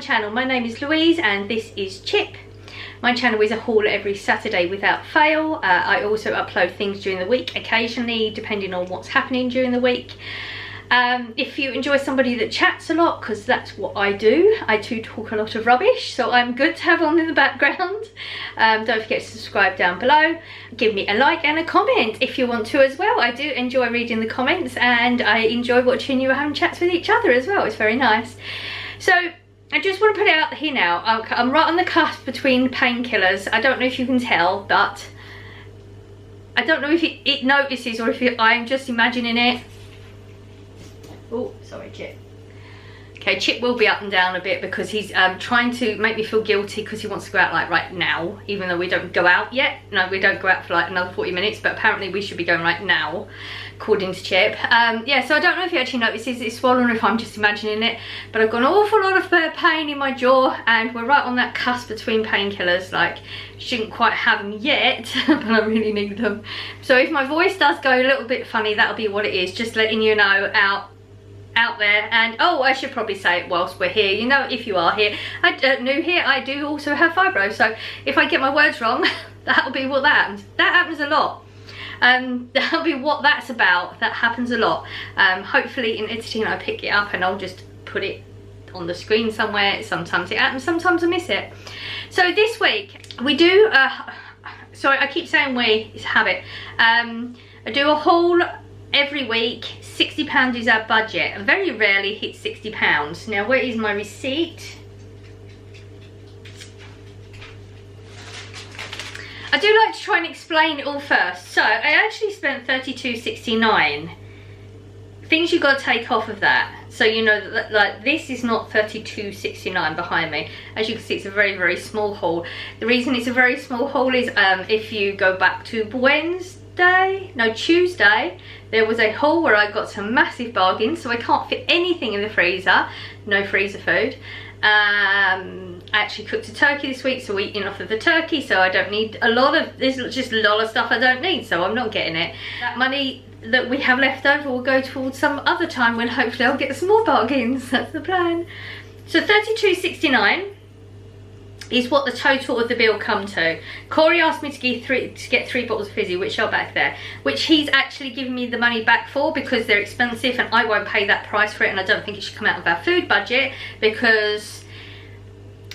channel. My name is Louise and this is Chip. My channel is a haul every Saturday without fail. I also upload things during the week occasionally, depending on what's happening during the week. If you enjoy somebody that chats a lot, because that's what I do talk a lot of rubbish, so I'm good to have on in the background. Don't forget to subscribe down below. Give me a like and a comment if you want to as well. I do enjoy reading the comments and I enjoy watching you having chats with each other as well. It's very nice. So I just want to put it out here now. I'm right on the cusp between painkillers. I don't know if you can tell, but I don't know if it notices or if I'm just imagining it. Oh, sorry, Chip. Okay, Chip will be up and down a bit because he's trying to make me feel guilty because he wants to go out like right now, even though we don't go out yet. No, we don't go out for like another 40 minutes, but apparently we should be going right now, according to Chip. Yeah, so I don't know if he actually notices it's swollen or if I'm just imagining it, but I've got an awful lot of pain in my jaw and we're right on that cusp between painkillers. Like, shouldn't quite have them yet, but I really need them. So if my voice does go a little bit funny, that'll be what it is. Just letting you know out there. And oh, I should probably say it whilst we're here, you know, if you are here, new here, I do also have fibro, so if I get my words wrong, that'll be what that happens. That happens a lot. That'll be what that's about. That happens a lot. Hopefully in editing I pick it up and I'll just put it on the screen somewhere. Sometimes it happens, sometimes I miss it. So this week we do sorry, I keep saying we, it's a habit. I do a haul every week. £60 is our budget. I very rarely hit £60. Now, where is my receipt? I do like to try and explain it all first. So I actually spent £32.69. Things you got to take off of that, so you know that, like, this is not £32.69 behind me. As you can see, it's a very, very small haul. The reason it's a very small haul is if you go back to Tuesday, there was a haul where I got some massive bargains, so I can't fit anything in the freezer. No freezer food. I actually cooked a turkey this week, so we're eating off of the turkey, so I don't need a lot of, there's just a lot of stuff I don't need, so I'm not getting it. That money that we have left over will go towards some other time when hopefully I'll get some more bargains. That's the plan. So £32.69 is what the total of the bill come to. Corey asked me to get three bottles of fizzy, which are back there, which he's actually given me the money back for because they're expensive and I won't pay that price for it, and I don't think it should come out of our food budget because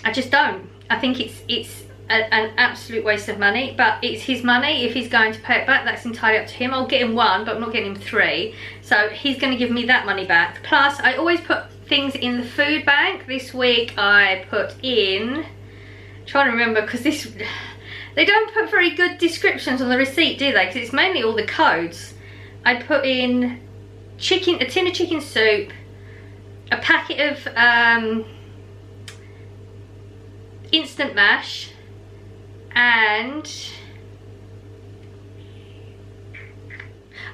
I just don't. I think it's an absolute waste of money, but it's his money. If he's going to pay it back, that's entirely up to him. I'll get him one, but I'm not getting him three, so he's going to give me that money back. Plus I always put things in the food bank. This week I put in, trying to remember, because they don't put very good descriptions on the receipt, do they? Because it's mainly all the codes. I put in a tin of chicken soup, a packet of instant mash, and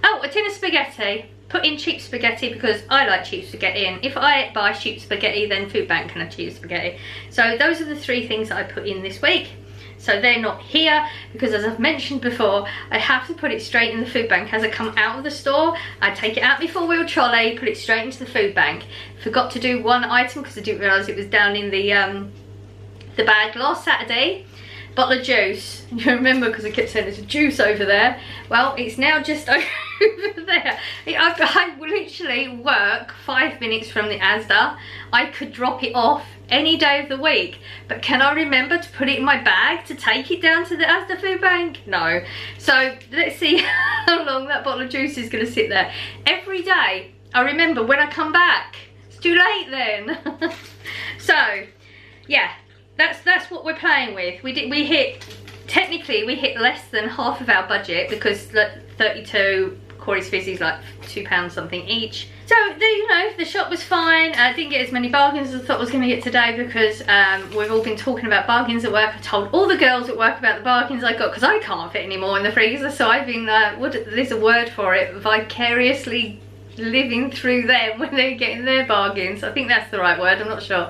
oh, a tin of spaghetti. Put in cheap spaghetti because I like cheap spaghetti, and if I buy cheap spaghetti then food bank can have cheap spaghetti. So those are the three things that I put in this week. So they're not here because, as I've mentioned before, I have to put it straight in the food bank. As I come out of the store, I take it out my four-wheel trolley, put it straight into the food bank. Forgot to do one item because I didn't realise it was down in the bag last Saturday. Bottle of juice. You remember, because I kept saying there's a juice over there. Well, it's now just over there. I literally work 5 minutes from the Asda. I could drop it off any day of the week, but can I remember to put it in my bag to take it down to the Asda food bank? No. So let's see how long that bottle of juice is going to sit there. Every day I remember when I come back. It's too late then. So yeah, that's what we're playing with. Technically we hit less than half of our budget because 32 Corey's fizzy's like £2 something each. So you know, the shop was fine. I didn't get as many bargains as I thought I was going to get today because we've all been talking about bargains at work. I told all the girls at work about the bargains I got because I can't fit any more in the freezer, so I've been there's a word for it, vicariously living through them when they're getting their bargains. I think that's the right word, I'm not sure.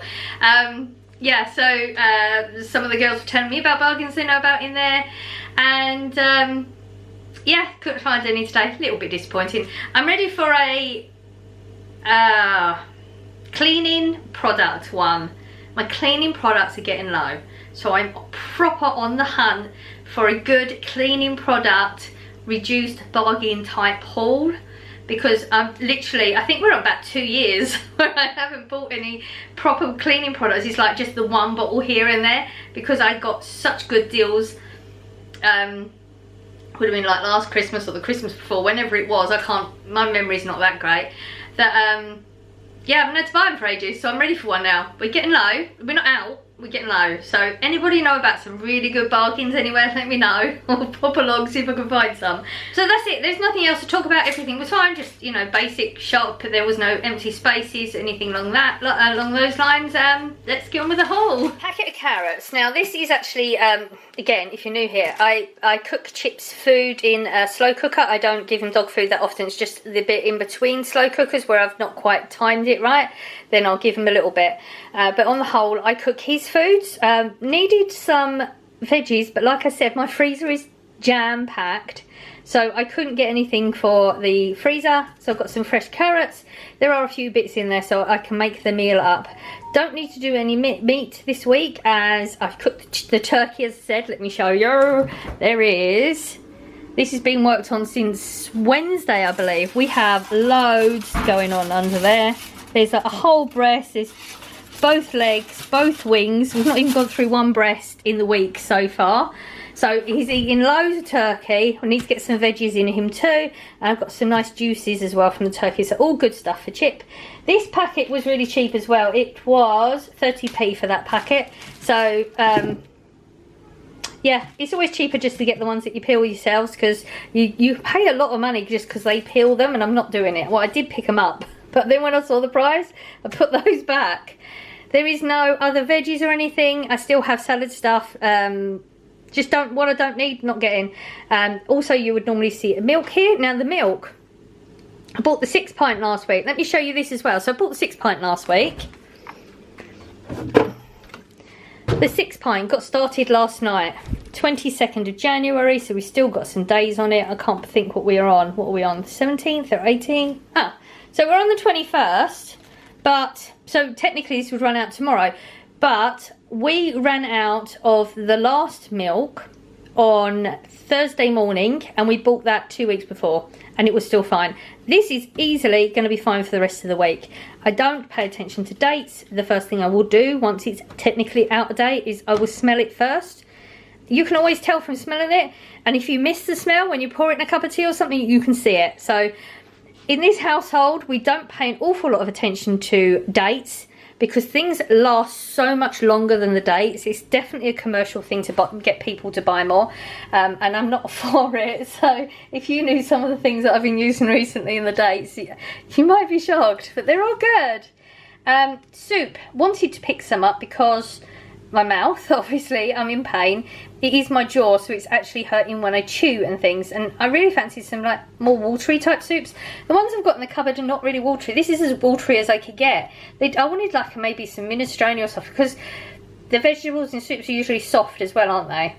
Yeah, so some of the girls were telling me about bargains they know about in there, and yeah, couldn't find any today. A little bit disappointing. I'm ready for a cleaning product one, my cleaning products are getting low. So I'm proper on the hunt for a good cleaning product, reduced bargain type haul. Because I'm literally, I think we're on about 2 years where I haven't bought any proper cleaning products. It's like just the one bottle here and there, because I got such good deals. Would have been like last Christmas or the Christmas before, whenever it was. My memory's not that great. That yeah, I haven't had to buy them for ages, so I'm ready for one now. We're getting low. We're not out. We're getting low. So anybody know about some really good bargains anywhere, let me know. I'll pop along, see if I can find some. So that's it. There's nothing else to talk about. Everything was fine. Just, you know, basic shop. There was no empty spaces, anything along that, along those lines. Let's get on with the haul. Packet of carrots. Now this is actually, again, if you're new here, I cook Chip's food in a slow cooker. I don't give him dog food that often. It's just the bit in between slow cookers where I've not quite timed it right. Then I'll give him a little bit. But on the whole, I cook his foods. Needed some veggies, but like I said, my freezer is jam-packed. So I couldn't get anything for the freezer. So I've got some fresh carrots. There are a few bits in there so I can make the meal up. Don't need to do any meat this week as I've cooked the turkey, as I said. Let me show you. There is. This has been worked on since Wednesday, I believe. We have loads going on under there. There's a whole breast, there's both legs, both wings. We've not even gone through one breast in the week so far. So he's eating loads of turkey. I need to get some veggies in him too. And I've got some nice juices as well from the turkey. So all good stuff for Chip. This packet was really cheap as well. It was 30p for that packet. So yeah, it's always cheaper just to get the ones that you peel yourselves, because you pay a lot of money just because they peel them, and I'm not doing it. Well, I did pick them up, but then when I saw the price, I put those back. There is no other veggies or anything. I still have salad stuff. Just what I don't need, not getting. Also, you would normally see a milk here. Now the milk, I bought the 6 pint last week. Let me show you this as well. So I bought the 6 pint last week. The 6 pint got started last night, 22nd of January, so we've still got some days on it. I can't think what we are on. What are we on, the 17th or 18th? Ah, so we're on the 21st, but, so technically this would run out tomorrow, but we ran out of the last milk on Thursday morning, and we bought that 2 weeks before, and it was still fine. This is easily going to be fine for the rest of the week. I don't pay attention to dates. The first thing I will do once it's technically out of date is I will smell it first. You can always tell from smelling it, and if you miss the smell when you pour it in a cup of tea or something, you can see it. So in this household, we don't pay an awful lot of attention to dates, because things last so much longer than the dates. It's definitely a commercial thing to get people to buy more, and I'm not for it. So if you knew some of the things that I've been using recently in the dates, you might be shocked, but they're all good. Soup, wanted to pick some up because my mouth, obviously, I'm in pain. It is my jaw, so it's actually hurting when I chew and things, and I really fancy some like more watery type soups. The ones I've got in the cupboard are not really watery. This is as watery as I could get. I wanted like maybe some minestrone or stuff, because the vegetables in soups are usually soft as well, aren't they?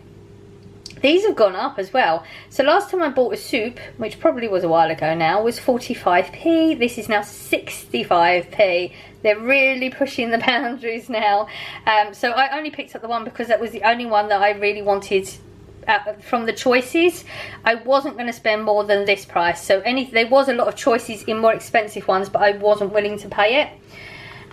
These have gone up as well. So last time I bought a soup, which probably was a while ago now, was 45p. This is now 65p. They're really pushing the boundaries now. So I only picked up the one because that was the only one that I really wanted from the choices. I wasn't going to spend more than this price. So there was a lot of choices in more expensive ones, but I wasn't willing to pay it.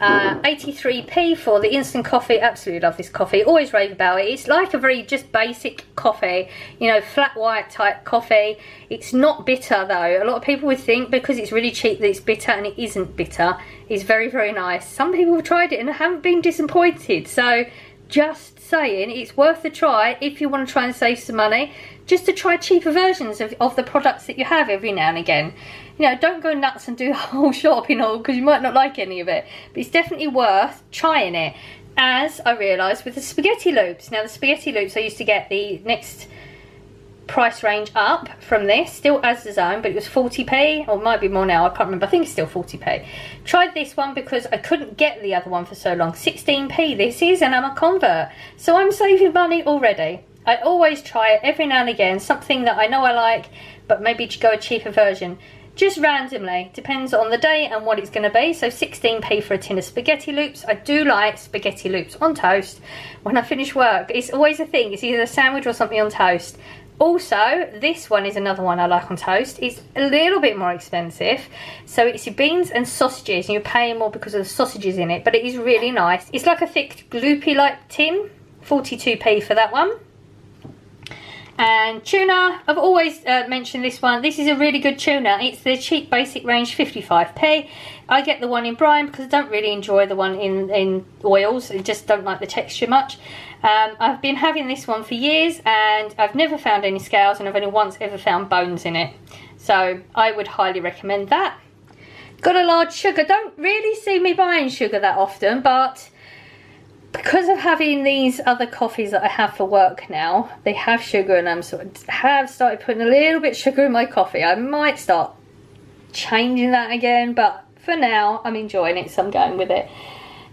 83p for the instant coffee. Absolutely love this coffee, always rave about it. It's like a very just basic coffee, you know, flat white type coffee. It's not bitter though. A lot of people would think because it's really cheap that it's bitter, and it isn't bitter. It's very, very nice. Some people have tried it and haven't been disappointed, so just saying, it's worth a try if you want to try and save some money, just to try cheaper versions of the products that you have every now and again. You know, don't go nuts and do a whole shopping haul, because you might not like any of it, but it's definitely worth trying it. As I realised with the spaghetti loops. Now the spaghetti loops, I used to get the next price range up from this, still Asda's own, but it was 40p, or it might be more now, I can't remember. I think it's still 40p. Tried this one because I couldn't get the other one for so long. 16p this is, and I'm a convert, so I'm saving money already. I always try it every now and again, something that I know I like, but maybe to go a cheaper version. just randomly, depends on the day and what it's going to be. So 16p for a tin of spaghetti loops. I do like spaghetti loops on toast when I finish work. It's always a thing, it's either a sandwich or something on toast. Also, this one is another one I like on toast. It's a little bit more expensive, so it's your beans and sausages, and you're paying more because of the sausages in it, but it is really nice. It's like a thick gloopy like tin, 42p for that one. And tuna, I've always mentioned this one. This is a really good tuna. It's the cheap basic range, 55p. I get the one in brine because I don't really enjoy the one in oils. I just don't like the texture much. I've been having this one for years and I've never found any scales, and I've only once ever found bones in it. So I would highly recommend that. Got a large sugar. Don't really see me buying sugar that often, but because of having these other coffees that I have for work now, they have sugar, and have started putting a little bit of sugar in my coffee. I might start changing that again, but for now I'm enjoying it, so I'm going with it.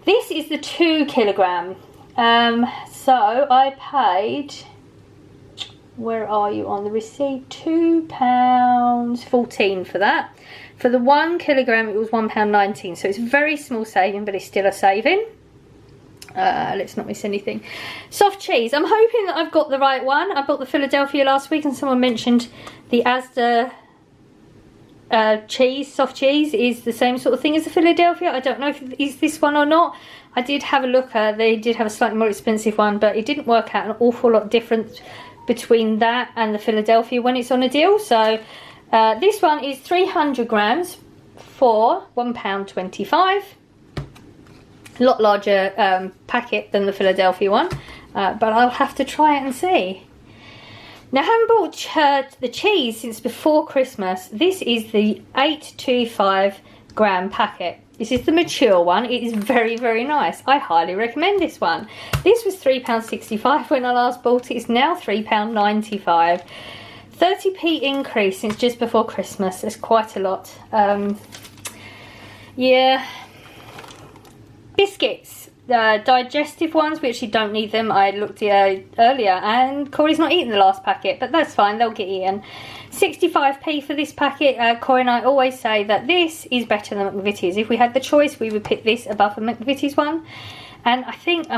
This is the 2 kilogram. So I paid, where are you on the receipt, £2.14 for that. For the 1 kilogram it was £1.19, so it's a very small saving, but it's still a saving. Let's not miss anything. Soft cheese, I'm hoping that I've got the right one. I bought the Philadelphia last week and someone mentioned the Asda cheese, soft cheese is the same sort of thing as the Philadelphia. I don't know if it's this one or not. I did have a look, they did have a slightly more expensive one, but it didn't work out an awful lot different between that and the Philadelphia when it's on a deal. So this one is 300 grams for £1.25. A lot larger packet than the Philadelphia one, but I'll have to try it and see. Now, I haven't bought the cheese since before Christmas. This is the 825 gram packet. This is the mature one. It is very, very nice. I highly recommend this one. This was £3.65 when I last bought it. It's now £3.95. 30p increase since just before Christmas. That's quite a lot. Yeah. Biscuits, digestive ones, we actually don't need them. I looked earlier and Corey's not eaten the last packet, but that's fine, they'll get eaten. 65p for this packet. Corey and I always say that this is better than McVitie's. If we had the choice, we would pick this above the McVitie's one. And I think,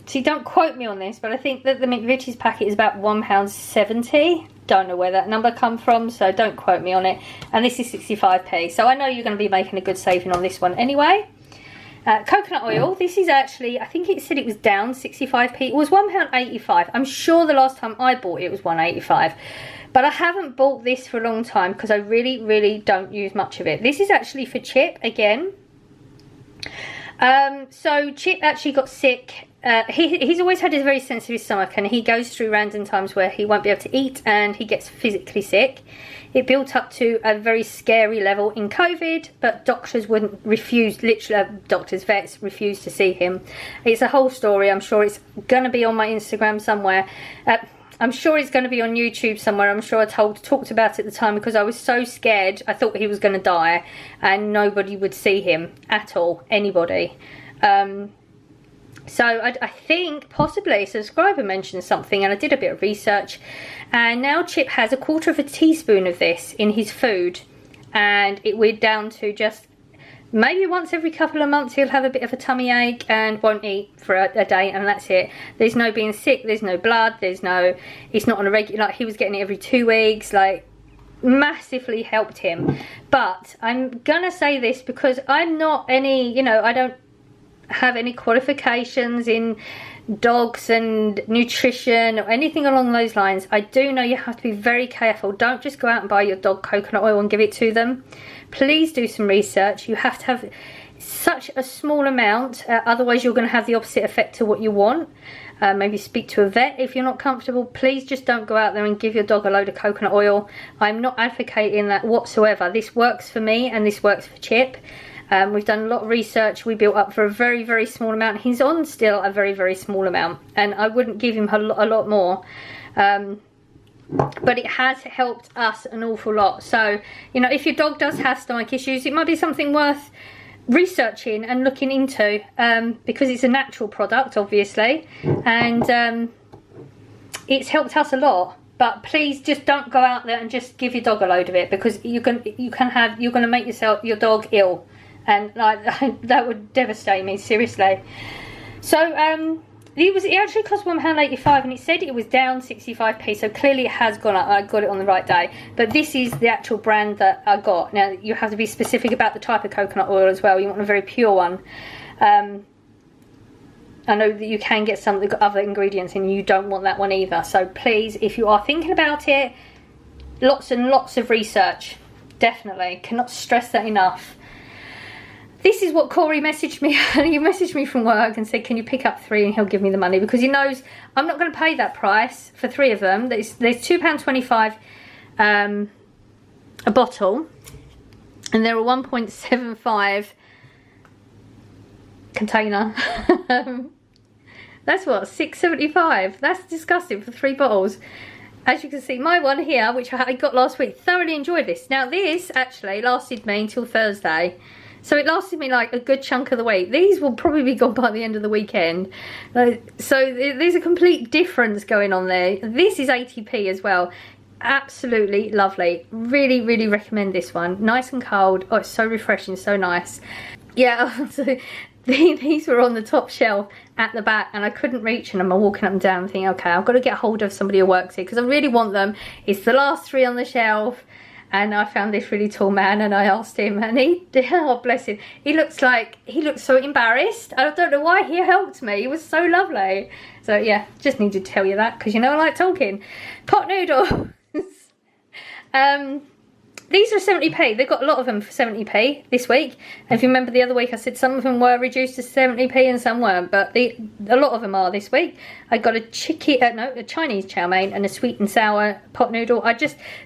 see, don't quote me on this, but I think that the McVitie's packet is about £1.70. Don't know where that number come from, so don't quote me on it. And this is 65p, so I know you're going to be making a good saving on this one anyway. Coconut oil, this is actually, I think it said it was down 65p. It was £1.85. I'm sure the last time I bought it was £1.85. But I haven't bought this for a long time because I really, really don't use much of it. This is actually for Chip again. So Chip actually got sick. He's always had a very sensitive stomach, and he goes through random times where he won't be able to eat and he gets physically sick. It built up to a very scary level in COVID, but doctors wouldn't refuse, literally doctors, vets refused to see him. It's a whole story. I'm sure it's going to be on my Instagram somewhere. I'm sure it's going to be on YouTube somewhere. I'm sure I talked about it at the time because I was so scared. I thought he was going to die and nobody would see him at all, anybody. So I think possibly a subscriber mentioned something, and I did a bit of research, and now Chip has 1/4 teaspoon of this in his food, and we're down to just maybe once every couple of months he'll have a bit of a tummy ache and won't eat for a day, and that's it. There's no being sick, there's no blood, it's not on a regular, like he was getting it every 2 weeks, like massively helped him. But I'm gonna say this because I'm not any, you know, I don't have any qualifications in dogs and nutrition or anything along those lines. I do know you have to be very careful. Don't just go out and buy your dog coconut oil and give it to them. Please do some research. You have to have such a small amount, otherwise you're going to have the opposite effect to what you want. Maybe speak to a vet if you're not comfortable. Please just don't go out there and give your dog a load of coconut oil. I'm not advocating that whatsoever. This works for me and this works for Chip. We've done a lot of research. We built up for a very, very small amount. He's on still a very, very small amount, and I wouldn't give him a lot more. But it has helped us an awful lot. So, you know, if your dog does have stomach issues, it might be something worth researching and looking into, because it's a natural product, obviously, and it's helped us a lot. but please just don't go out there and just give your dog a load of it, because you're going to make your dog ill, and like that would devastate me, seriously. So it actually cost £1.85, and it said it was down 65p, so clearly it has gone up. I got it on the right day, but this is the actual brand that I got. Now you have to be specific about the type of coconut oil as well. You want a very pure one. I know that you can get some that got other ingredients and you don't want that one either. So please, if you are thinking about it, lots and lots of research. Definitely. Cannot stress that enough. This is what Corey messaged me. He messaged me from work and said, can you pick up 3 and he'll give me the money, because he knows I'm not going to pay that price for 3 of them. There's £2.25 a bottle, and they're a 1.75 container. That's what, £6.75. That's disgusting for 3 bottles. As you can see, my one here, which I got last week, thoroughly enjoyed this. Now this actually lasted me until Thursday, so it lasted me like a good chunk of the week. These will probably be gone by the end of the weekend. So there's a complete difference going on there. This is 80p as well. Absolutely lovely. Really, really recommend this one. Nice and cold. Oh, it's so refreshing, so nice. Yeah, so these were on the top shelf at the back, and I couldn't reach them. I'm walking up and down thinking, okay, I've got to get hold of somebody who works here, because I really want them. It's the last 3 on the shelf, and I found this really tall man, and I asked him, and he, oh bless him, he looked so embarrassed. I don't know why. He helped me. He was so lovely. So yeah, just needed to tell you that, because you know I like talking. Pot noodles. These are 70p. They've got a lot of them for 70p this week. And if you remember the other week, I said some of them were reduced to 70p and some weren't, but a lot of them are this week. I got a Chinese chow mein and a sweet and sour pot noodle.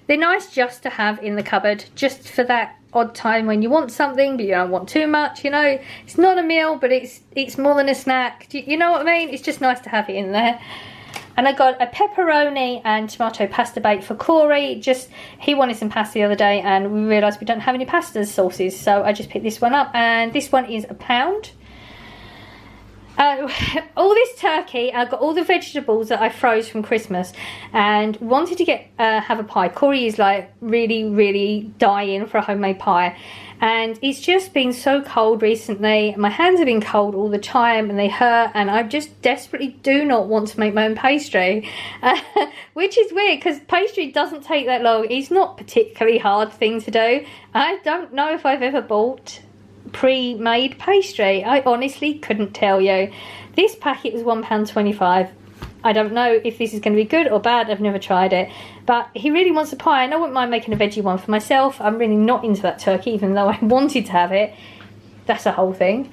They're nice just to have in the cupboard, just for that odd time when you want something but you don't want too much, you know. It's not a meal, but it's more than a snack. You know what I mean? It's just nice to have it in there. And I got a pepperoni and tomato pasta bake for Corey. He wanted some pasta the other day, and we realised we don't have any pasta sauces, so I just picked this one up, and this one is £1. All this turkey, I got all the vegetables that I froze from Christmas, and wanted to have a pie. Corey is like really, really dying for a homemade pie, and it's just been so cold recently. My hands have been cold all the time and they hurt, and I just desperately do not want to make my own pastry, which is weird because pastry doesn't take that long. It's not a particularly hard thing to do. I don't know if I've ever bought pre-made pastry. I honestly couldn't tell you. This packet was £1.25. I don't know if this is going to be good or bad. I've never tried it, but he really wants a pie, and I wouldn't mind making a veggie one for myself. I'm really not into that turkey, even though I wanted to have it. That's a whole thing.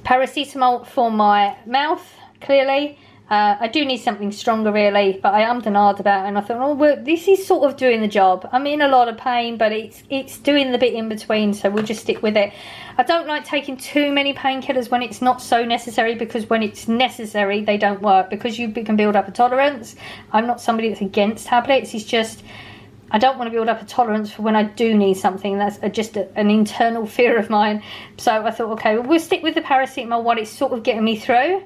Paracetamol for my mouth, clearly. I do need something stronger really, but I ummed and ahed about it, and I thought, oh well, this is sort of doing the job. I'm in a lot of pain, but it's doing the bit in between, so we'll just stick with it. I don't like taking too many painkillers when it's not so necessary, because when it's necessary they don't work, because you can build up a tolerance. I'm not somebody that's against tablets, it's just I don't want to build up a tolerance for when I do need something. That's just an internal fear of mine. So I thought, okay, well, we'll stick with the paracetamol while it's sort of getting me through.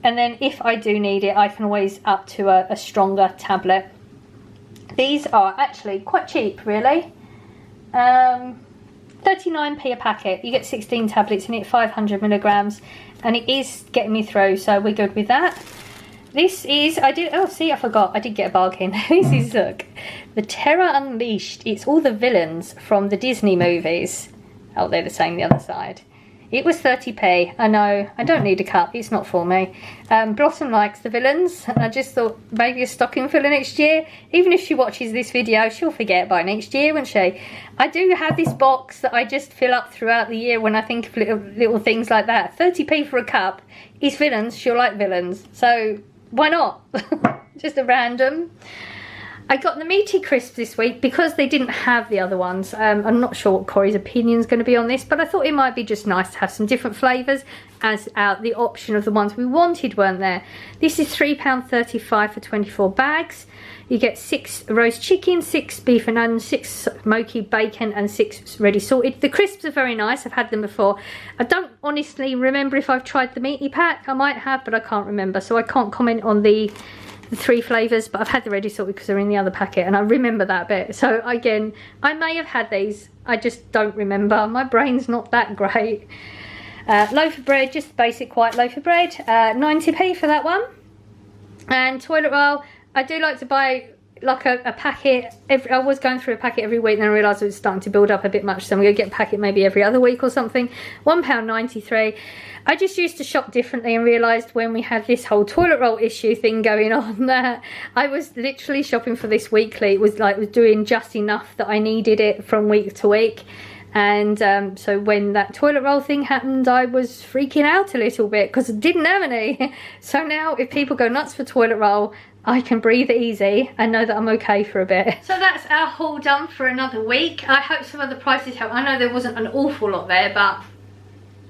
And then if I do need it, I can always up to a stronger tablet. These are actually quite cheap, really. 39p a packet. You get 16 tablets in it, 500 milligrams. And it is getting me through, so we're good with that. This is, I forgot, I did get a bargain. This is, look, the Terror Unleashed. It's all the villains from the Disney movies. Oh, they're the same the other side. It was 30p. I know, I don't need a cup, it's not for me. Blossom likes the villains, and I just thought maybe a stocking filler next year. Even if she watches this video, she'll forget by next year, won't she? I do have this box that I just fill up throughout the year when I think of little things like that. 30p for a cup is villains, she'll like villains. So why not? Just a random. I got the meaty crisps this week because they didn't have the other ones. I'm not sure what Corey's opinion is going to be on this, but I thought it might be just nice to have some different flavours, as the option of the ones we wanted weren't there. This is £3.35 for 24 bags. You get 6 roast chicken, 6 beef and onions, 6 smoky bacon, and 6 ready salted. The crisps are very nice. I've had them before. I don't honestly remember if I've tried the meaty pack. I might have, but I can't remember, so I can't comment on the the 3 flavours, but I've had the ready sorted because they're in the other packet and I remember that bit. So again, I may have had these, I just don't remember. My brain's not that great. Loaf of bread, just basic white loaf of bread, 90p for that one. And toilet roll, I do like to buy like a packet. I was going through a packet every week and then I realised it was starting to build up a bit much, so I'm going to get a packet maybe every other week or something. £1.93. I just used to shop differently and realised when we had this whole toilet roll issue thing going on that I was literally shopping for this weekly. It was doing just enough that I needed it from week to week. And so when that toilet roll thing happened, I was freaking out a little bit because I didn't have any. So now if people go nuts for toilet roll, I can breathe easy and know that I'm okay for a bit. So that's our haul done for another week. I hope some of the prices help. I know there wasn't an awful lot there, but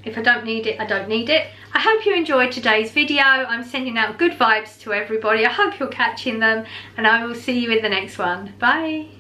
if I don't need it, I don't need it. I hope you enjoyed today's video. I'm sending out good vibes to everybody. I hope you're catching them, and I will see you in the next one. Bye.